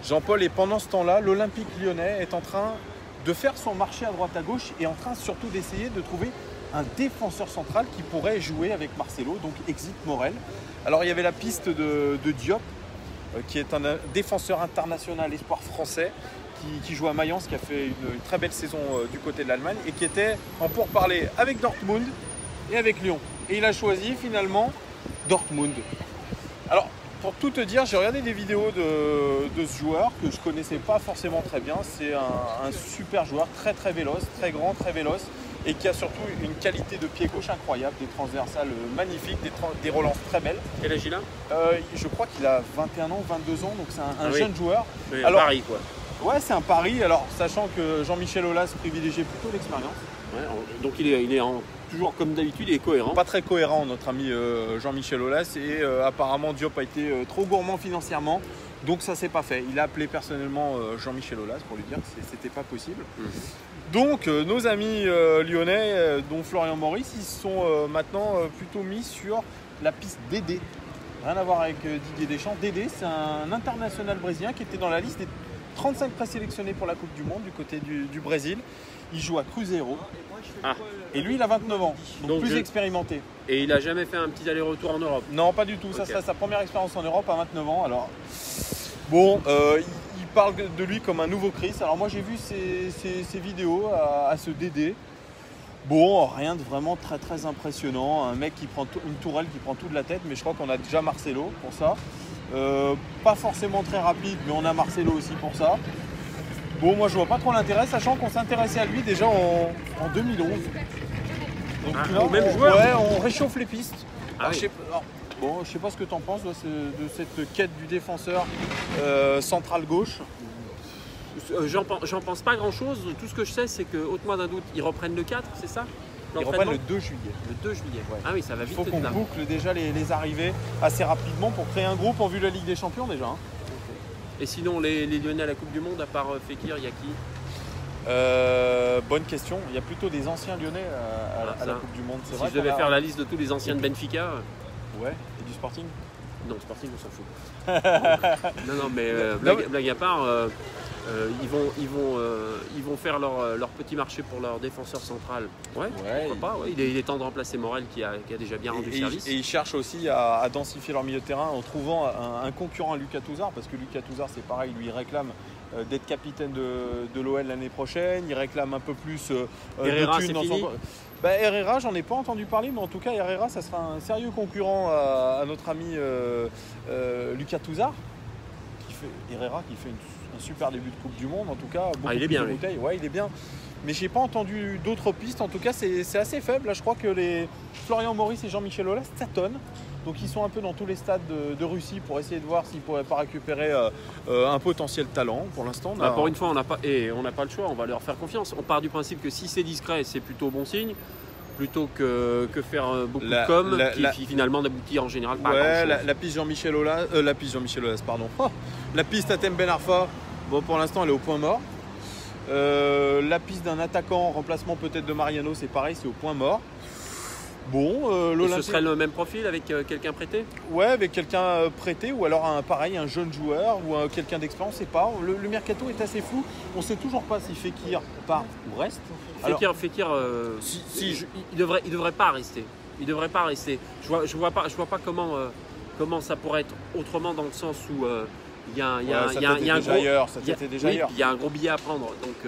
Jean-Paul, et pendant ce temps-là, l'Olympique lyonnais est en train de faire son marché à droite à gauche et en train surtout d'essayer de trouver un défenseur central qui pourrait jouer avec Marcelo, donc exit Morel. Alors il y avait la piste de Diop, qui est un défenseur international espoir français, qui joue à Mayence, qui a fait une très belle saison du côté de l'Allemagne et qui était en pourparlers avec Dortmund et avec Lyon. Et il a choisi finalement Dortmund. Alors, pour tout te dire, j'ai regardé des vidéos de ce joueur que je ne connaissais pas forcément très bien. C'est un super joueur, très très véloce, très grand, très véloce et qui a surtout une qualité de pied gauche incroyable, des transversales magnifiques, des relances très belles. Quel âge il a? Je crois qu'il a 21 ans, 22 ans, donc c'est un oui. jeune joueur. Oui, alors, Paris quoi. Ouais, c'est un pari. Alors, sachant que Jean-Michel Aulas privilégiait plutôt l'expérience. Ouais, donc il est toujours comme d'habitude, il est cohérent. Pas très cohérent, notre ami Jean-Michel Aulas. Et apparemment, Diop a été trop gourmand financièrement. Donc, ça s'est pas fait. Il a appelé personnellement Jean-Michel Aulas pour lui dire que c'était pas possible. Donc, nos amis lyonnais, dont Florian Maurice, ils sont maintenant plutôt mis sur la piste Dédé. Rien à voir avec Didier Deschamps. Dédé, c'est un international brésilien qui était dans la liste des 35 présélectionnés pour la Coupe du Monde du côté du Brésil. Il joue à Cruzeiro. Ah. Et lui, il a 29 ans, donc plus expérimenté. Et il n'a jamais fait un petit aller-retour en Europe? Non, pas du tout. Okay. Ça serait sa première expérience en Europe à 29 ans. Alors, bon, il parle de lui comme un nouveau Chris. Alors moi, j'ai vu ses vidéos à ce Dédé. Bon, rien de vraiment très très impressionnant. Un mec qui prend une tourelle qui prend tout de la tête, mais je crois qu'on a déjà Marcelo pour ça. Pas forcément très rapide, mais on a Marcelo aussi pour ça. Bon, moi je vois pas trop l'intérêt, sachant qu'on s'intéressait à lui déjà en 2011. Donc là, au même joueur. Ouais, on réchauffe les pistes. Ah oui. Je sais pas ce que tu en penses de cette quête du défenseur central gauche. J'en pense pas grand chose. Tout ce que je sais, c'est que, ôte-moi d'un doute, ils reprennent le 4, c'est ça? Ils reprennent le 2 juillet. Le 2 juillet. Ouais. Ah oui, ça va vite. Il faut qu'on boucle déjà les arrivées assez rapidement pour créer un groupe en vue de la Ligue des Champions déjà. Hein. Et sinon, les Lyonnais à la Coupe du Monde, à part Fekir, il y a qui? Bonne question. Il y a plutôt des anciens Lyonnais à la Coupe du Monde. Si je devais faire la liste de tous les anciens de Benfica. Ouais, et du Sporting? Non, Sporting, on s'en fout. non, mais blague à part, ils vont faire leur petit marché pour leur défenseur central. Ouais, pourquoi pas. Ouais. Il est temps de remplacer Morel qui a déjà bien rendu service. Et ils cherchent aussi à densifier leur milieu de terrain en trouvant un concurrent à Lucas Touzard, parce que Lucas Touzard, c'est pareil, lui il réclame d'être capitaine de l'OL l'année prochaine. Il réclame un peu plus Herrera, de thunes dans son... Herrera, j'en ai pas entendu parler, mais en tout cas, Herrera, ça sera un sérieux concurrent à notre ami Lucas Touzard. Herrera qui fait un super début de Coupe du Monde, en tout cas. Il est bien, lui. Ouais, il est bien. Mais j'ai pas entendu d'autres pistes. En tout cas, c'est assez faible. Là, je crois que les Florian Maurice et Jean-Michel Aulas tâtonnent. Donc, ils sont un peu dans tous les stades de Russie pour essayer de voir s'ils ne pourraient pas récupérer un potentiel talent. Pour l'instant, pour une fois, on n'a pas le choix. On va leur faire confiance. On part du principe que si c'est discret, c'est plutôt bon signe, plutôt que faire beaucoup de com qui finalement n'aboutit en général pas à grand-chose. La piste Jean-Michel Aulas, pardon. La piste Hatem Ben Arfa, bon, pour l'instant, elle est au point mort. La piste d'un attaquant en remplacement peut-être de Mariano, c'est pareil, c'est au point mort. Bon, ce serait le même profil avec quelqu'un prêté? Ouais, avec quelqu'un prêté ou alors un jeune joueur ou quelqu'un d'expérience, on ne sait pas. Le mercato est assez flou. On ne sait toujours pas si Fekir part ou reste. Fekir, il devrait pas rester. Il devrait pas rester. Je vois pas comment ça pourrait être autrement dans le sens où il y a un gros billet à prendre. Donc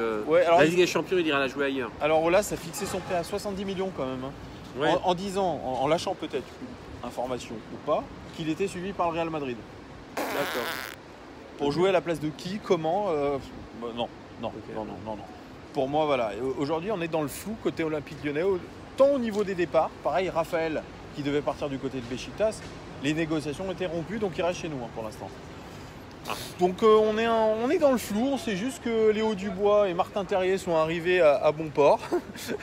la Ligue des Champions, il ira la jouer ailleurs. Alors Aulas a fixé son prêt à 70 millions quand même. Hein. Ouais. En disant, en lâchant peut-être une information ou pas, qu'il était suivi par le Real Madrid. D'accord. Pour jouer à la place de qui, comment Non. Pour moi, voilà. Aujourd'hui, on est dans le flou côté Olympique Lyonnais, tant au niveau des départs. Pareil, Raphaël, qui devait partir du côté de Beşiktaş, les négociations ont été rompues, donc il reste chez nous pour l'instant. Donc on est dans le flou, on sait juste que Léo Dubois et Martin Terrier sont arrivés à bon port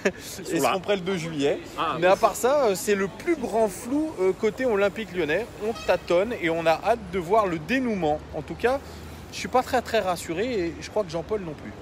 et seront prêts le 2 juillet. Mais à part ça, c'est le plus grand flou côté Olympique Lyonnais. On tâtonne et on a hâte de voir le dénouement. En tout cas, je ne suis pas très rassuré et je crois que Jean-Paul non plus.